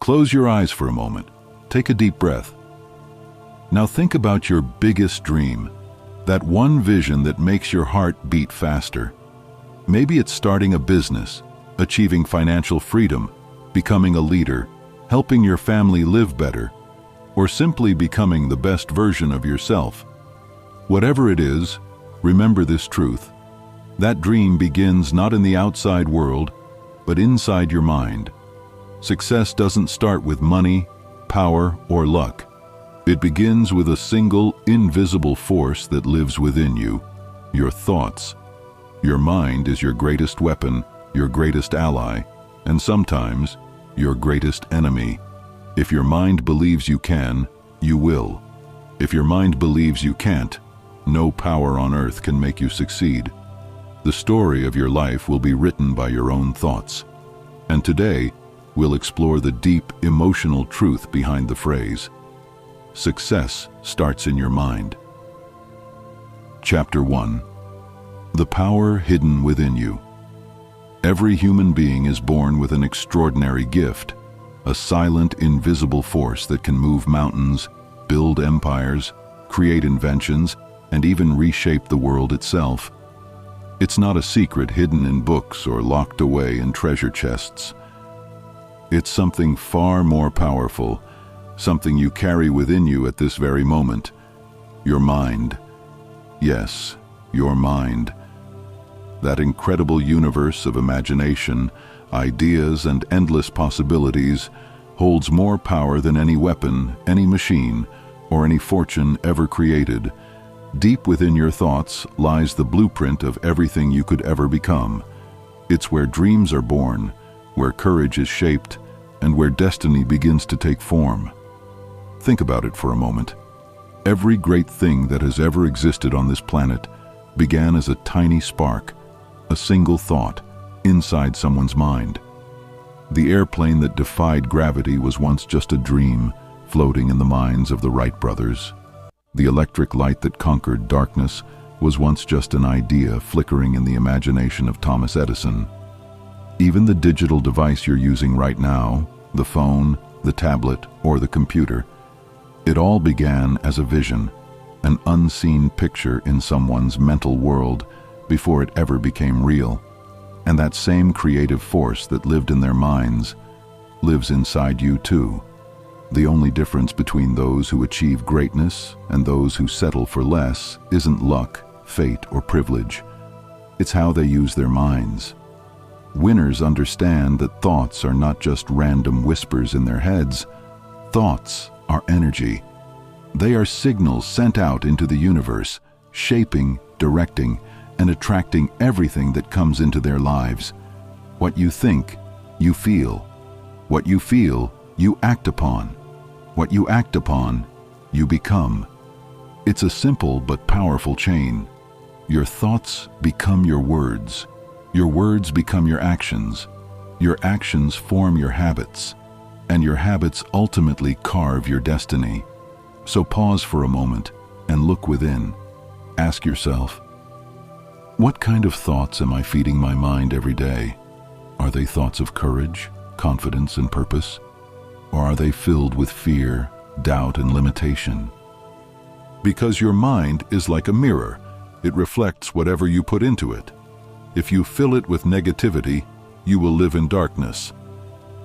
Close your eyes for a moment. Take a deep breath. Now think about your biggest dream, that one vision that makes your heart beat faster. Maybe it's starting a business, achieving financial freedom, becoming a leader, helping your family live better, or simply becoming the best version of yourself. Whatever it is, remember this truth. That dream begins not in the outside world, but inside your mind. Success doesn't start with money, power, or luck. It begins with a single, invisible force that lives within you, your thoughts. Your mind is your greatest weapon, your greatest ally, and sometimes your greatest enemy. If your mind believes you can, you will. If your mind believes you can't, no power on earth can make you succeed. The story of your life will be written by your own thoughts. And today, we'll explore the deep, emotional truth behind the phrase, "Success starts in your mind." Chapter 1. The power hidden within you. Every human being is born with an extraordinary gift, a silent, invisible force that can move mountains, build empires, create inventions, and even reshape the world itself. It's not a secret hidden in books or locked away in treasure chests. It's something far more powerful, something you carry within you at this very moment. Your mind. Yes, your mind. That incredible universe of imagination, ideas, and endless possibilities holds more power than any weapon, any machine, or any fortune ever created. Deep within your thoughts lies the blueprint of everything you could ever become. It's where dreams are born, where courage is shaped, and where destiny begins to take form. Think about it for a moment. Every great thing that has ever existed on this planet began as a tiny spark, a single thought, inside someone's mind. The airplane that defied gravity was once just a dream, floating in the minds of the Wright brothers. The electric light that conquered darkness was once just an idea flickering in the imagination of Thomas Edison. Even the digital device you're using right now, the phone, the tablet, or the computer, it all began as a vision, an unseen picture in someone's mental world before it ever became real. And that same creative force that lived in their minds lives inside you too. The only difference between those who achieve greatness and those who settle for less isn't luck, fate, or privilege. It's how they use their minds. Winners understand that thoughts are not just random whispers in their heads. Thoughts are energy. They are signals sent out into the universe, shaping, directing, and attracting everything that comes into their lives. What you think, you feel. What you feel, you act upon. What you act upon, you become. It's a simple but powerful chain. Your thoughts become your words. Your words become your actions. Your actions form your habits. And your habits ultimately carve your destiny. So pause for a moment and look within. Ask yourself, what kind of thoughts am I feeding my mind every day? Are they thoughts of courage, confidence, and purpose? Or are they filled with fear, doubt, and limitation? Because your mind is like a mirror. It reflects whatever you put into it. If you fill it with negativity, you will live in darkness.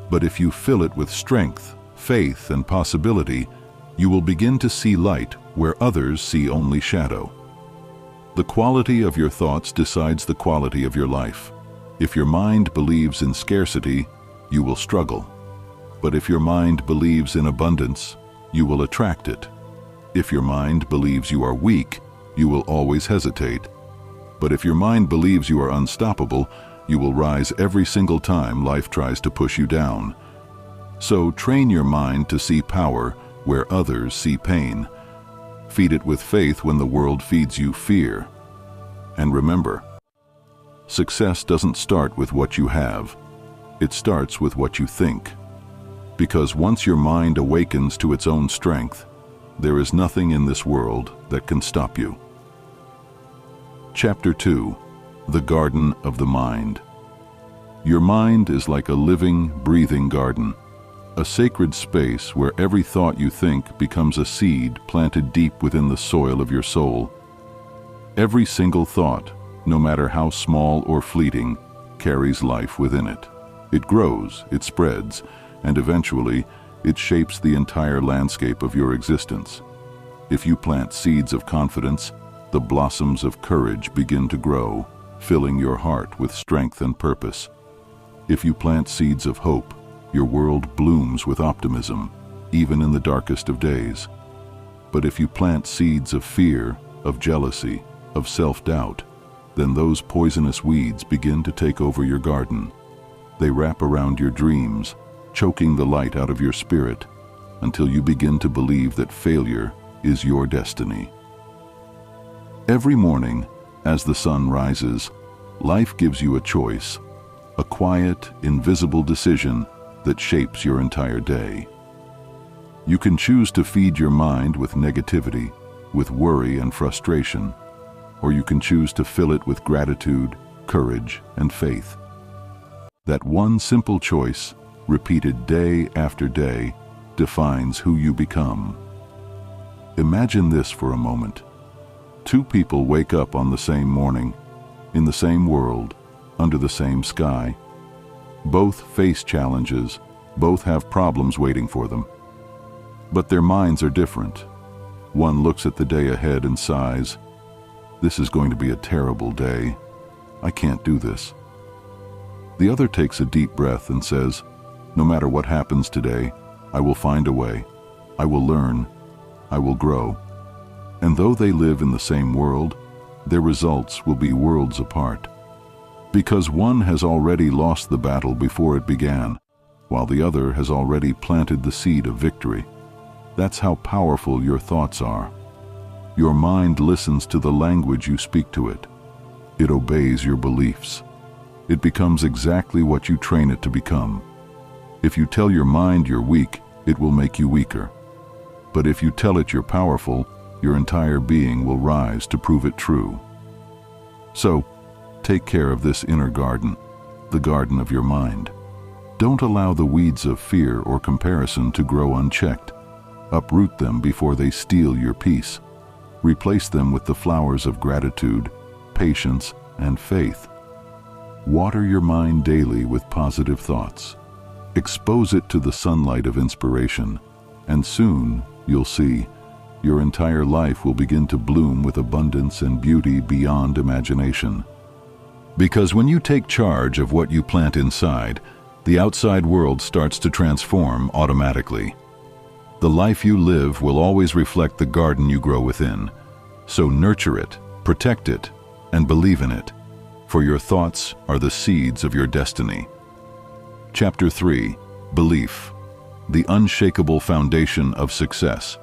But if you fill it with strength, faith, and possibility, you will begin to see light where others see only shadow. The quality of your thoughts decides the quality of your life. If your mind believes in scarcity, you will struggle. But if your mind believes in abundance, you will attract it. If your mind believes you are weak, you will always hesitate. But if your mind believes you are unstoppable, you will rise every single time life tries to push you down. So train your mind to see power where others see pain. Feed it with faith when the world feeds you fear. And remember, success doesn't start with what you have. It starts with what you think. Because once your mind awakens to its own strength, there is nothing in this world that can stop you. Chapter 2. The Garden of the Mind. Your mind is like a living, breathing garden. a sacred space where every thought you think becomes a seed planted deep within the soil of your soul. Every single thought, no matter how small or fleeting, carries life within it. It grows, it spreads, and eventually, it shapes the entire landscape of your existence. If you plant seeds of confidence, the blossoms of courage begin to grow, filling your heart with strength and purpose. If you plant seeds of hope, your world blooms with optimism, even in the darkest of days. But if you plant seeds of fear, of jealousy, of self-doubt, then those poisonous weeds begin to take over your garden. They wrap around your dreams, choking the light out of your spirit, until you begin to believe that failure is your destiny. Every morning, as the sun rises, life gives you a choice, a quiet, invisible decision that shapes your entire day. You can choose to feed your mind with negativity, with worry and frustration, or you can choose to fill it with gratitude, courage, and faith. That one simple choice, repeated day after day, defines who you become. Imagine this for a moment. Two people wake up on the same morning, in the same world, under the same sky. Both face challenges, both have problems waiting for them. But their minds are different. One looks at the day ahead and sighs, "This is going to be a terrible day. I can't do this." The other takes a deep breath and says, "No matter what happens today, I will find a way. I will learn. I will grow." And though they live in the same world, their results will be worlds apart. Because one has already lost the battle before it began, while the other has already planted the seed of victory. That's how powerful your thoughts are. Your mind listens to the language you speak to it. It obeys your beliefs. It becomes exactly what you train it to become. If you tell your mind you're weak, it will make you weaker. But if you tell it you're powerful, your entire being will rise to prove it true. So, take care of this inner garden, the garden of your mind. Don't allow the weeds of fear or comparison to grow unchecked. Uproot them before they steal your peace. Replace them with the flowers of gratitude, patience, and faith. Water your mind daily with positive thoughts. Expose it to the sunlight of inspiration, and soon, you'll see, your entire life will begin to bloom with abundance and beauty beyond imagination. Because when you take charge of what you plant inside, the outside world starts to transform automatically. The life you live will always reflect the garden you grow within. So nurture it, protect it, and believe in it, for your thoughts are the seeds of your destiny. Chapter 3. Belief, the unshakable foundation of success.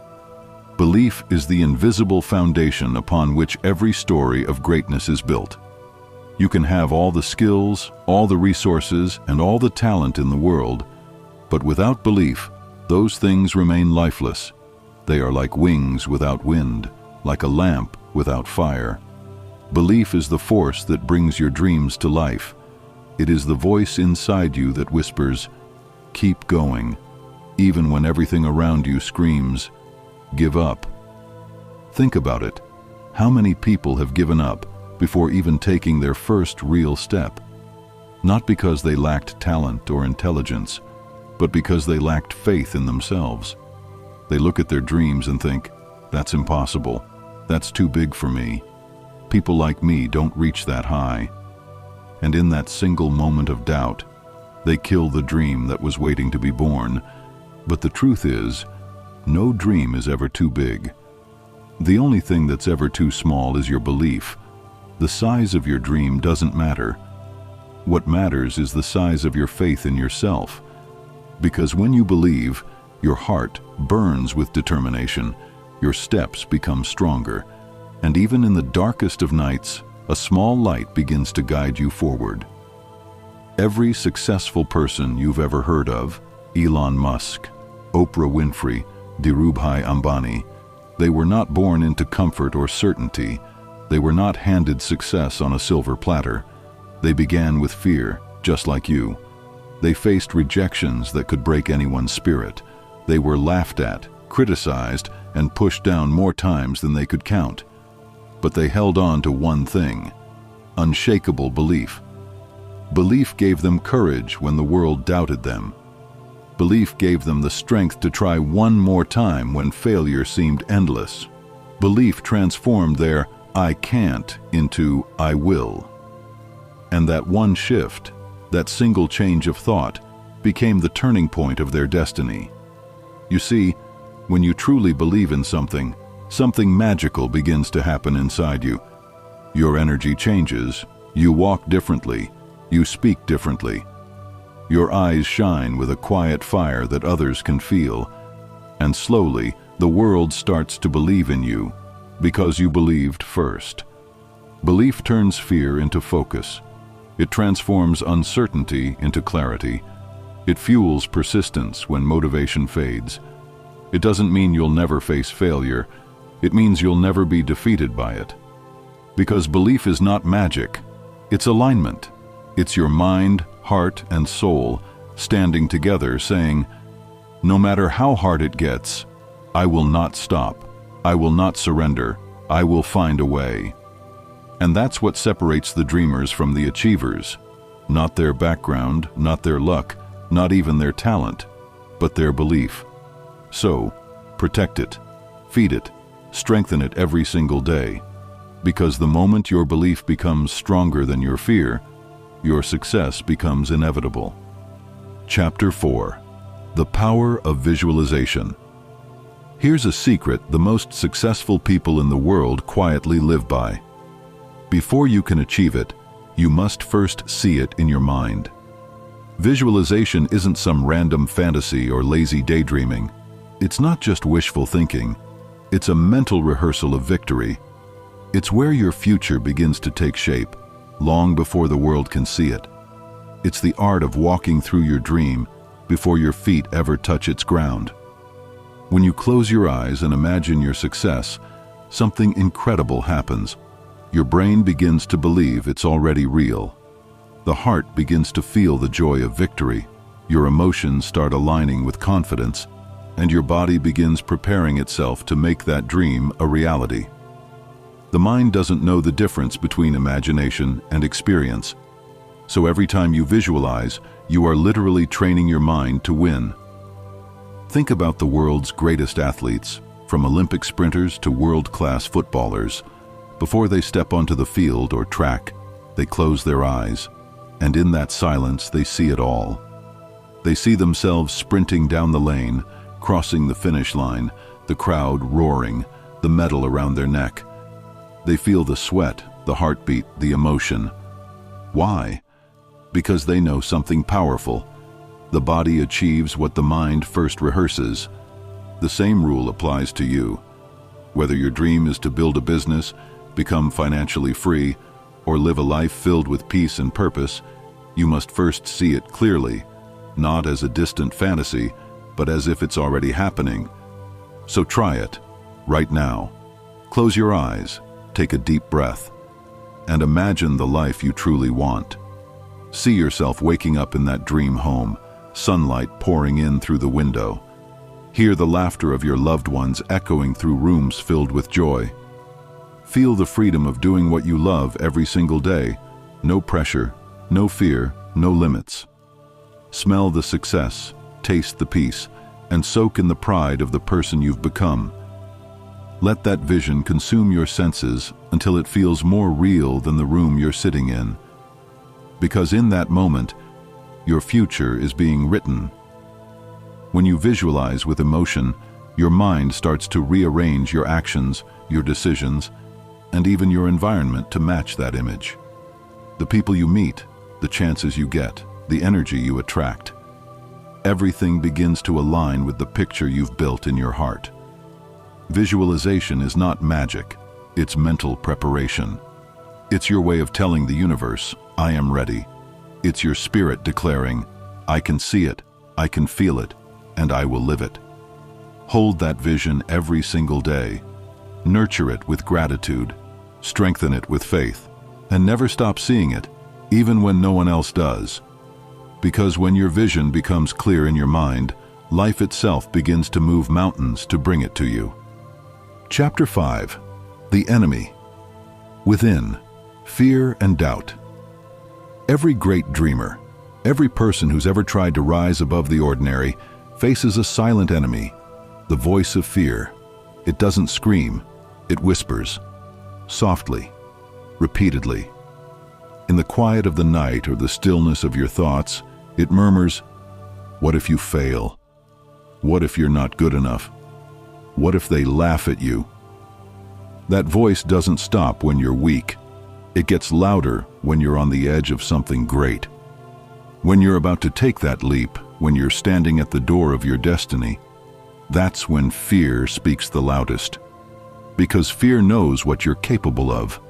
Belief is the invisible foundation upon which every story of greatness is built. You can have all the skills, all the resources, and all the talent in the world, but without belief, those things remain lifeless. They are like wings without wind, like a lamp without fire. Belief is the force that brings your dreams to life. It is the voice inside you that whispers, "Keep going," even when everything around you screams, "Give up." Think about it. How many people have given up before even taking their first real step? Not because they lacked talent or intelligence, but because they lacked faith in themselves. They look at their dreams and think, "That's impossible. That's too big for me. People like me don't reach that high." And in that single moment of doubt, they kill the dream that was waiting to be born. But the truth is, no dream is ever too big. The only thing that's ever too small is your belief. The size of your dream doesn't matter. What matters is the size of your faith in yourself. Because when you believe, your heart burns with determination, your steps become stronger, and even in the darkest of nights, a small light begins to guide you forward. Every successful person you've ever heard of, Elon Musk, Oprah Winfrey, Dhirubhai Ambani, they were not born into comfort or certainty. They were not handed success on a silver platter. They began with fear, just like you. They faced rejections that could break anyone's spirit. They were laughed at, criticized, and pushed down more times than they could count. But they held on to one thing: unshakable belief. Belief gave them courage when the world doubted them. Belief gave them the strength to try one more time when failure seemed endless. Belief transformed their "I can't" into "I will." And that one shift, that single change of thought, became the turning point of their destiny. You see, when you truly believe in something, something magical begins to happen inside you. Your energy changes, you walk differently, you speak differently. Your eyes shine with a quiet fire that others can feel, and slowly the world starts to believe in you because you believed first. Belief turns fear into focus. It transforms uncertainty into clarity. It fuels persistence when motivation fades. It doesn't mean you'll never face failure. It means you'll never be defeated by it. Because belief is not magic, it's alignment. It's your mind, heart, and soul standing together saying, "No matter how hard it gets, I will not stop. I will not surrender. I will find a way." And that's what separates the dreamers from the achievers. Not their background, not their luck, not even their talent, but their belief. So, protect it, feed it, strengthen it every single day. Because the moment your belief becomes stronger than your fear, your success becomes inevitable. Chapter 4. The Power of Visualization. Here's a secret the most successful people in the world quietly live by. Before you can achieve it, you must first see it in your mind. Visualization isn't some random fantasy or lazy daydreaming. It's not just wishful thinking. It's a mental rehearsal of victory. It's where your future begins to take shape, long before the world can see it. It's the art of walking through your dream before your feet ever touch its ground. When you close your eyes and imagine your success, something incredible happens. Your brain begins to believe it's already real. The heart begins to feel the joy of victory. Your emotions start aligning with confidence, and your body begins preparing itself to make that dream a reality. The mind doesn't know the difference between imagination and experience. So every time you visualize, you are literally training your mind to win. Think about the world's greatest athletes, from Olympic sprinters to world-class footballers. Before they step onto the field or track, they close their eyes, and in that silence they see it all. They see themselves sprinting down the lane, crossing the finish line, the crowd roaring, the medal around their neck. They feel the sweat, the heartbeat, the emotion. Why? Because they know something powerful. The body achieves what the mind first rehearses. The same rule applies to you. Whether your dream is to build a business, become financially free, or live a life filled with peace and purpose, you must first see it clearly, not as a distant fantasy, but as if it's already happening. So try it, right now. Close your eyes. Take a deep breath, and imagine the life you truly want. See yourself waking up in that dream home, sunlight pouring in through the window. Hear the laughter of your loved ones echoing through rooms filled with joy. Feel the freedom of doing what you love every single day. No pressure, no fear, no limits. Smell the success, taste the peace, and soak in the pride of the person you've become. Let that vision consume your senses until it feels more real than the room you're sitting in. Because in that moment, your future is being written. When you visualize with emotion, your mind starts to rearrange your actions, your decisions, and even your environment to match that image. The people you meet, the chances you get, the energy you attract. Everything begins to align with the picture you've built in your heart. Visualization is not magic, it's mental preparation. It's your way of telling the universe, "I am ready." It's your spirit declaring, "I can see it, I can feel it, and I will live it." Hold that vision every single day. Nurture it with gratitude, strengthen it with faith, and never stop seeing it, even when no one else does. Because when your vision becomes clear in your mind, life itself begins to move mountains to bring it to you. Chapter 5. The Enemy. Within, fear and doubt. Every great dreamer, every person who's ever tried to rise above the ordinary, faces a silent enemy, the voice of fear. It doesn't scream, it whispers, softly, repeatedly. In the quiet of the night or the stillness of your thoughts, it murmurs, "What if you fail? What if you're not good enough? What if they laugh at you?" That voice doesn't stop when you're weak. It gets louder when you're on the edge of something great. When you're about to take that leap, when you're standing at the door of your destiny, that's when fear speaks the loudest. Because fear knows what you're capable of.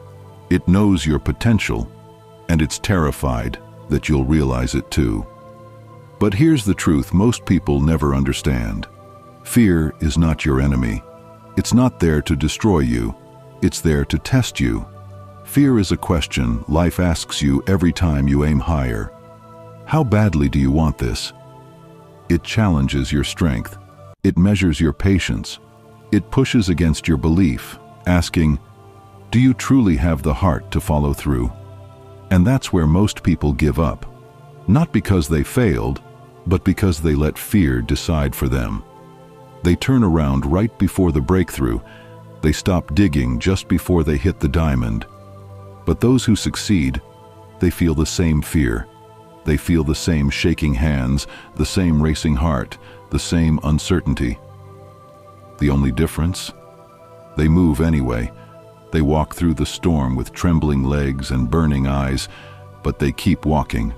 It knows your potential, and it's terrified that you'll realize it too. But here's the truth most people never understand. Fear is not your enemy. It's not there to destroy you. It's there to test you. Fear is a question life asks you every time you aim higher. How badly do you want this? It challenges your strength. It measures your patience. It pushes against your belief, asking, do you truly have the heart to follow through? And that's where most people give up. Not because they failed, but because they let fear decide for them. They turn around right before the breakthrough. They stop digging just before they hit the diamond. But those who succeed, they feel the same fear. They feel the same shaking hands, the same racing heart, the same uncertainty. The only difference? They move anyway. They walk through the storm with trembling legs and burning eyes, but they keep walking.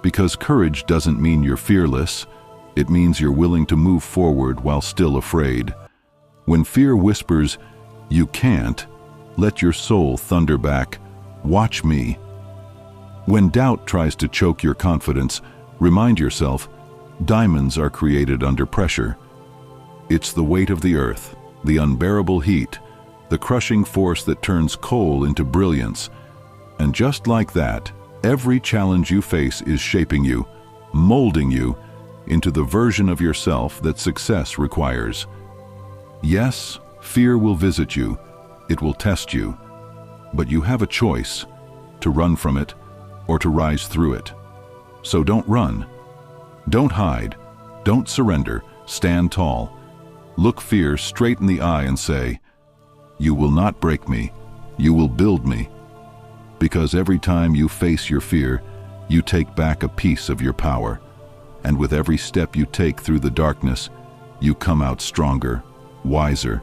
Because courage doesn't mean you're fearless. It means you're willing to move forward while still afraid. When fear whispers, "You can't," let your soul thunder back, "Watch me." When doubt tries to choke your confidence, remind yourself, diamonds are created under pressure. It's the weight of the earth, the unbearable heat, the crushing force that turns coal into brilliance. And just like that, every challenge you face is shaping you, molding you into the version of yourself that success requires. Yes, fear will visit you. It will test you. But you have a choice, to run from it or to rise through it. So don't run. Don't hide. Don't surrender. Stand tall. Look fear straight in the eye and say, "You will not break me. You will build me." Because every time you face your fear, you take back a piece of your power. And with every step you take through the darkness, you come out stronger, wiser,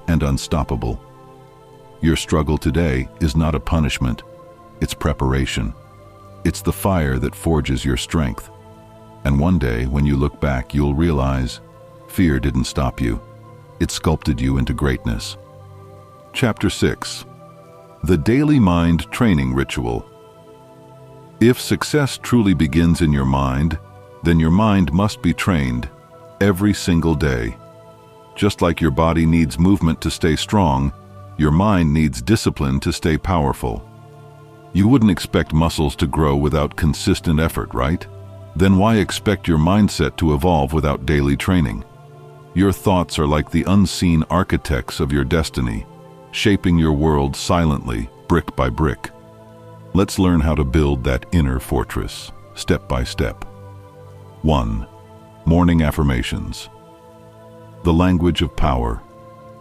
and unstoppable. Your struggle today is not a punishment. It's preparation. It's the fire that forges your strength. And one day, when you look back, you'll realize fear didn't stop you. It sculpted you into greatness. Chapter 6. The Daily Mind Training Ritual. If success truly begins in your mind, then your mind must be trained every single day. Just like your body needs movement to stay strong, your mind needs discipline to stay powerful. You wouldn't expect muscles to grow without consistent effort, right? Then why expect your mindset to evolve without daily training? Your thoughts are like the unseen architects of your destiny, shaping your world silently, brick by brick. Let's learn how to build that inner fortress, step by step. 1. Morning affirmations. The language of power.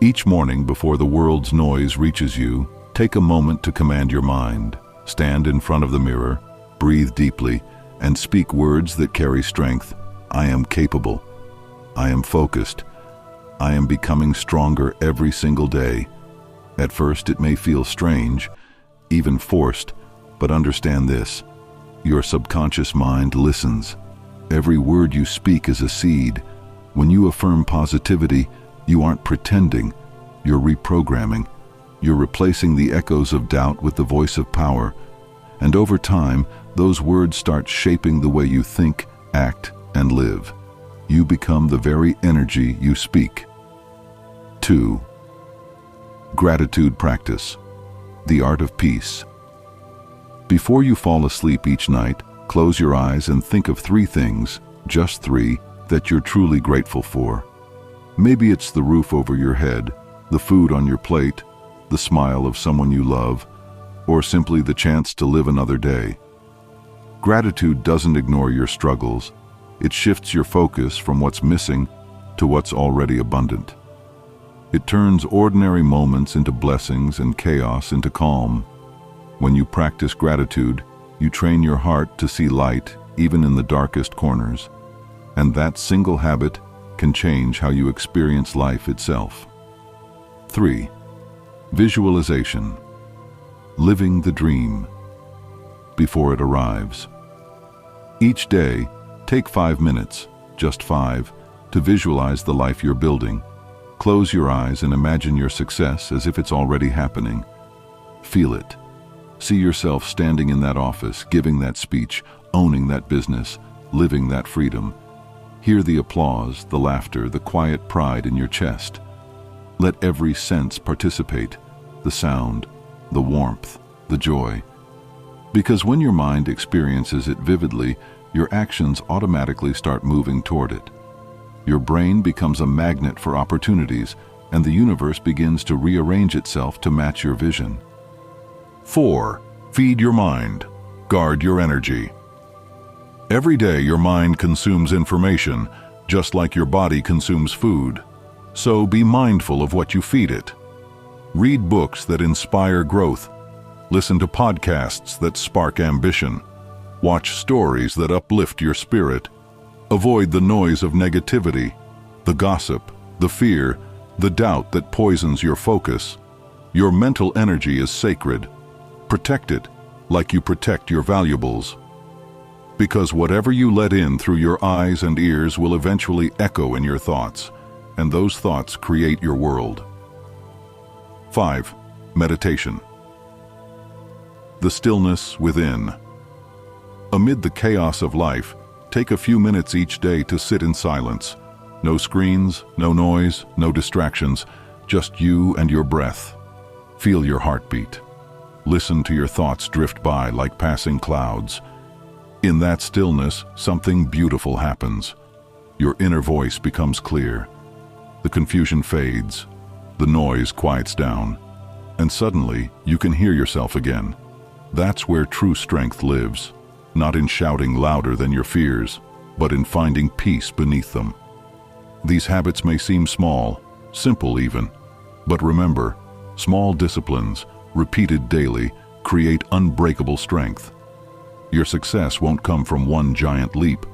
Each morning before the world's noise reaches you, take a moment to command your mind. Stand in front of the mirror, breathe deeply, and speak words that carry strength. I am capable. I am focused. I am becoming stronger every single day. At first it may feel strange, even forced, but understand this. Your subconscious mind listens. Every word you speak is a seed. When you affirm positivity, you aren't pretending. You're reprogramming. You're replacing the echoes of doubt with the voice of power. And over time, those words start shaping the way you think, act, and live. You become the very energy you speak. 2. Gratitude practice. The art of peace. Before you fall asleep each night, Close your eyes and think of 3 things, just 3, that you're truly grateful for. Maybe it's the roof over your head, the food on your plate, the smile of someone you love, or simply the chance to live another day. Gratitude doesn't ignore your struggles. It shifts your focus from what's missing to what's already abundant. It turns ordinary moments into blessings and chaos into calm. When you practice gratitude, you train your heart to see light even in the darkest corners. And that single habit can change how you experience life itself. 3. Visualization. Living the dream before it arrives. Each day, take 5 minutes, just 5, to visualize the life you're building. Close your eyes and imagine your success as if it's already happening. Feel it. See yourself standing in that office, giving that speech, owning that business, living that freedom. Hear the applause, the laughter, the quiet pride in your chest. Let every sense participate, the sound, the warmth, the joy. Because when your mind experiences it vividly, your actions automatically start moving toward it. Your brain becomes a magnet for opportunities, and the universe begins to rearrange itself to match your vision. 4. Feed your mind. Guard your energy. Every day your mind consumes information, just like your body consumes food. So be mindful of what you feed it. Read books that inspire growth. Listen to podcasts that spark ambition. Watch stories that uplift your spirit. Avoid the noise of negativity, the gossip, the fear, the doubt that poisons your focus. Your mental energy is sacred. Protect it like you protect your valuables. Because whatever you let in through your eyes and ears will eventually echo in your thoughts, and those thoughts create your world. 5. Meditation. The stillness within. Amid the chaos of life, take a few minutes each day to sit in silence. No screens, no noise, no distractions, just you and your breath. Feel your heartbeat. Listen to your thoughts drift by like passing clouds. In that stillness, something beautiful happens. Your inner voice becomes clear. The confusion fades. The noise quiets down. And suddenly, you can hear yourself again. That's where true strength lives. Not in shouting louder than your fears, but in finding peace beneath them. These habits may seem small, simple even, but remember, small disciplines, repeated daily, create unbreakable strength. Your success won't come from one giant leap.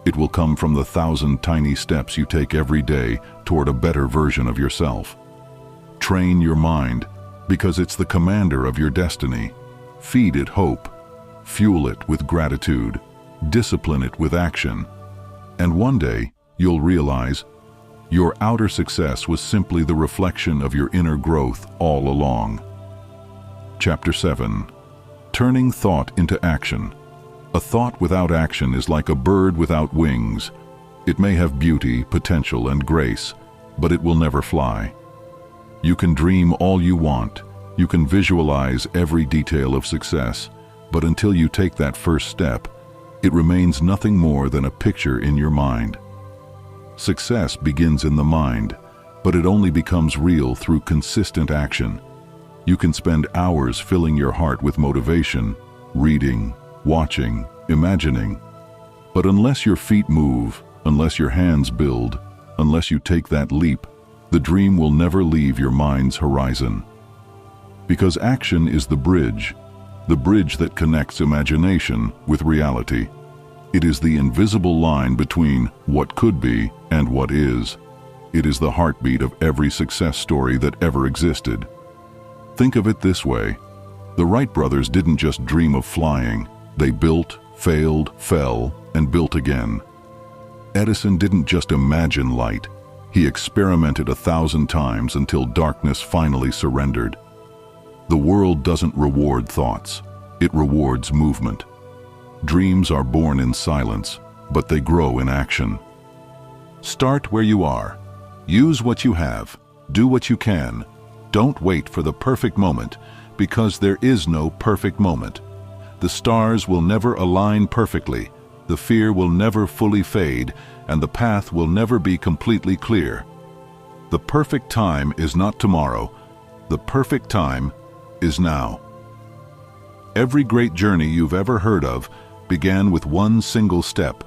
It will come from the 1,000 tiny steps you take every day toward a better version of yourself. Train your mind, because it's the commander of your destiny. Feed it hope. Fuel it with gratitude. Discipline it with action. And one day, you'll realize your outer success was simply the reflection of your inner growth all along. Chapter 7. Turning thought into action. A thought without action is like a bird without wings. It may have beauty, potential, and grace, but it will never fly. You can dream all you want. You can visualize every detail of success, but until you take that first step, it remains nothing more than a picture in your mind. Success begins in the mind, but it only becomes real through consistent action. You can spend hours filling your heart with motivation, reading, watching, imagining. But unless your feet move, unless your hands build, unless you take that leap, the dream will never leave your mind's horizon. Because action is the bridge that connects imagination with reality. It is the invisible line between what could be and what is. It is the heartbeat of every success story that ever existed. Think of it this way. The Wright brothers didn't just dream of flying. They built, failed, fell, and built again. Edison didn't just imagine light. He experimented 1,000 times until darkness finally surrendered. The world doesn't reward thoughts. It rewards movement. Dreams are born in silence, but they grow in action. Start where you are. Use what you have. Do what you can. Don't wait for the perfect moment, because there is no perfect moment. The stars will never align perfectly, the fear will never fully fade, and the path will never be completely clear. The perfect time is not tomorrow. The perfect time is now. Every great journey you've ever heard of began with one single step.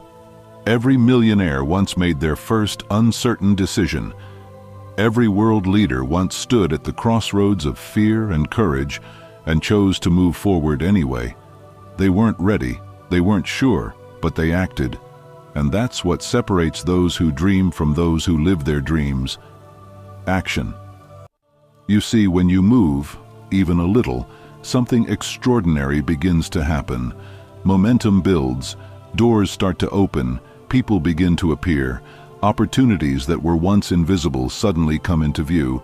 Every millionaire once made their first uncertain decision. Every world leader once stood at the crossroads of fear and courage and chose to move forward anyway. They weren't ready, they weren't sure, but they acted. And that's what separates those who dream from those who live their dreams. Action. You see, when you move, even a little, something extraordinary begins to happen. Momentum builds, doors start to open, people begin to appear, opportunities that were once invisible suddenly come into view.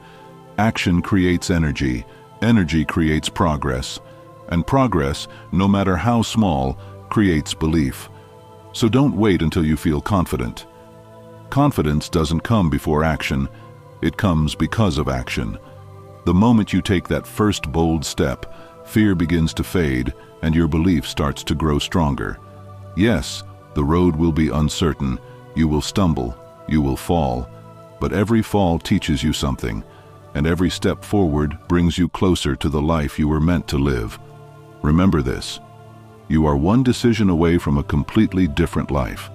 Action creates energy, energy creates progress, and progress, no matter how small, creates belief. So don't wait until you feel confident. Confidence doesn't come before action, it comes because of action. The moment you take that first bold step, fear begins to fade and your belief starts to grow stronger. Yes, the road will be uncertain, you will stumble, you will fall, but every fall teaches you something, and every step forward brings you closer to the life you were meant to live. Remember this, you are one decision away from a completely different life.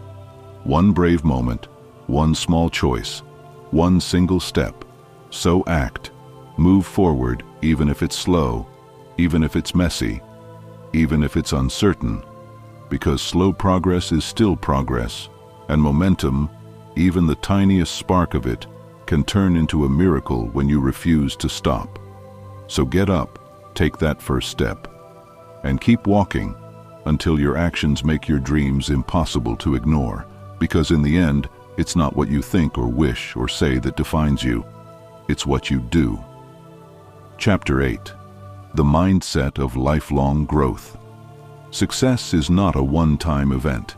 One brave moment, one small choice, one single step. So act. Move forward, even if it's slow, even if it's messy, even if it's uncertain, because slow progress is still progress, and momentum, even the tiniest spark of it, can turn into a miracle when you refuse to stop. So get up, take that first step, and keep walking until your actions make your dreams impossible to ignore, because in the end, it's not what you think or wish or say that defines you, it's what you do. Chapter 8. The Mindset of Lifelong Growth. Success is not a one-time event.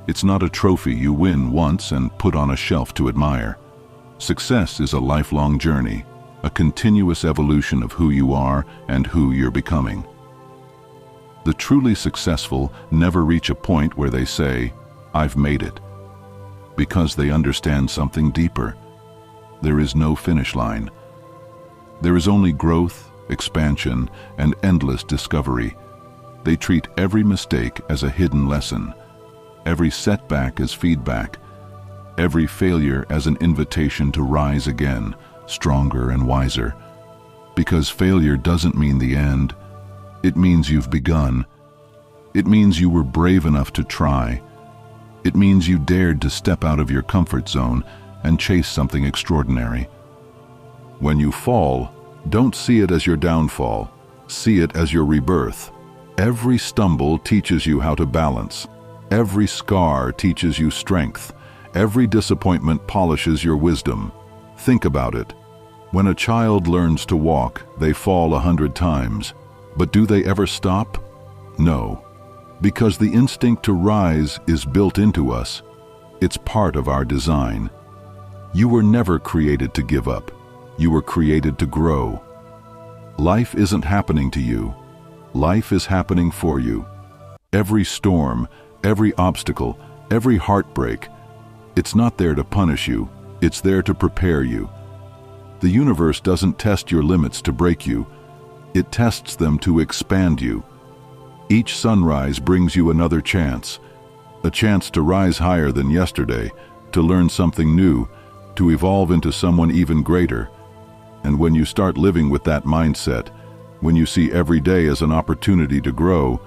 It's not a trophy you win once and put on a shelf to admire. Success is a lifelong journey, a continuous evolution of who you are and who you're becoming. The truly successful never reach a point where they say, "I've made it," because they understand something deeper. There is no finish line. There is only growth, expansion, and endless discovery. They treat every mistake as a hidden lesson, every setback as feedback, every failure as an invitation to rise again, stronger and wiser. Because failure doesn't mean the end. It means you've begun. It means you were brave enough to try. It means you dared to step out of your comfort zone and chase something extraordinary. When you fall, don't see it as your downfall. See it as your rebirth. Every stumble teaches you how to balance. Every scar teaches you strength. Every disappointment polishes your wisdom. Think about it. When a child learns to walk, they fall 100 times. But do they ever stop? No. Because the instinct to rise is built into us. It's part of our design. You were never created to give up. You were created to grow. Life isn't happening to you. Life is happening for you. Every storm, every obstacle, every heartbreak, it's not there to punish you, it's there to prepare you. The universe doesn't test your limits to break you, it tests them to expand you. Each sunrise brings you another chance, a chance to rise higher than yesterday, to learn something new, to evolve into someone even greater. And when you start living with that mindset, when you see every day as an opportunity to grow,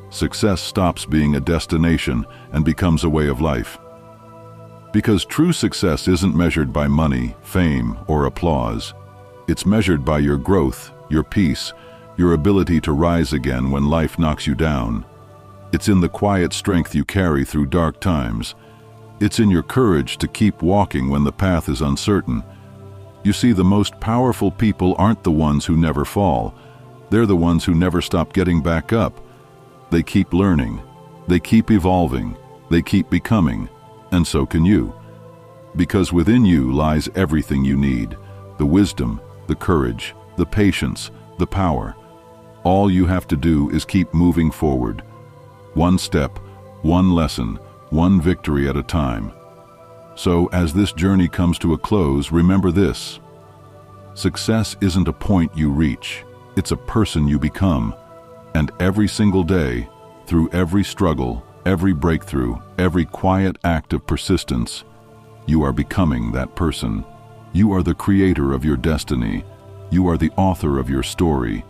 success stops being a destination and becomes a way of life. Because true success isn't measured by money, fame, or applause. It's measured by your growth, your peace, your ability to rise again when life knocks you down. It's in the quiet strength you carry through dark times. It's in your courage to keep walking when the path is uncertain. You see, the most powerful people aren't the ones who never fall. They're the ones who never stop getting back up. They keep learning. They keep evolving. They keep becoming. And so can you. Because within you lies everything you need. The wisdom, the courage, the patience, the power. All you have to do is keep moving forward. One step, one lesson, one victory at a time. So, as this journey comes to a close, remember this. Success isn't a point you reach, it's a person you become. And every single day, through every struggle, every breakthrough, every quiet act of persistence, you are becoming that person. You are the creator of your destiny. You are the author of your story.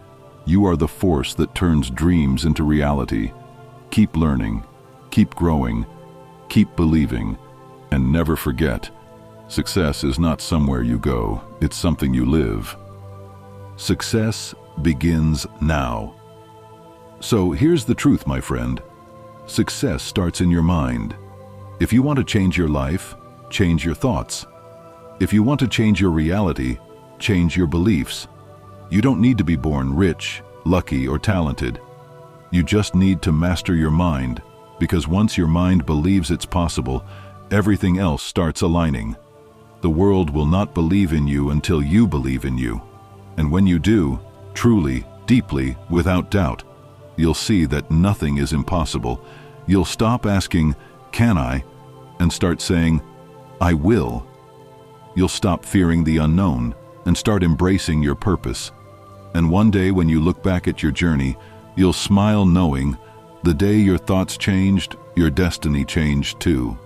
You are the force that turns dreams into reality. Keep learning, keep growing, keep believing, and never forget, success is not somewhere you go, it's something you live. Success begins now. So here's the truth, my friend. Success starts in your mind. If you want to change your life, change your thoughts. If you want to change your reality, change your beliefs. You don't need to be born rich, lucky, or talented. You just need to master your mind, because once your mind believes it's possible, everything else starts aligning. The world will not believe in you until you believe in you. And when you do, truly, deeply, without doubt, you'll see that nothing is impossible. You'll stop asking, "Can I?" and start saying, "I will." You'll stop fearing the unknown and start embracing your purpose. And one day when you look back at your journey, you'll smile knowing the day your thoughts changed, your destiny changed too.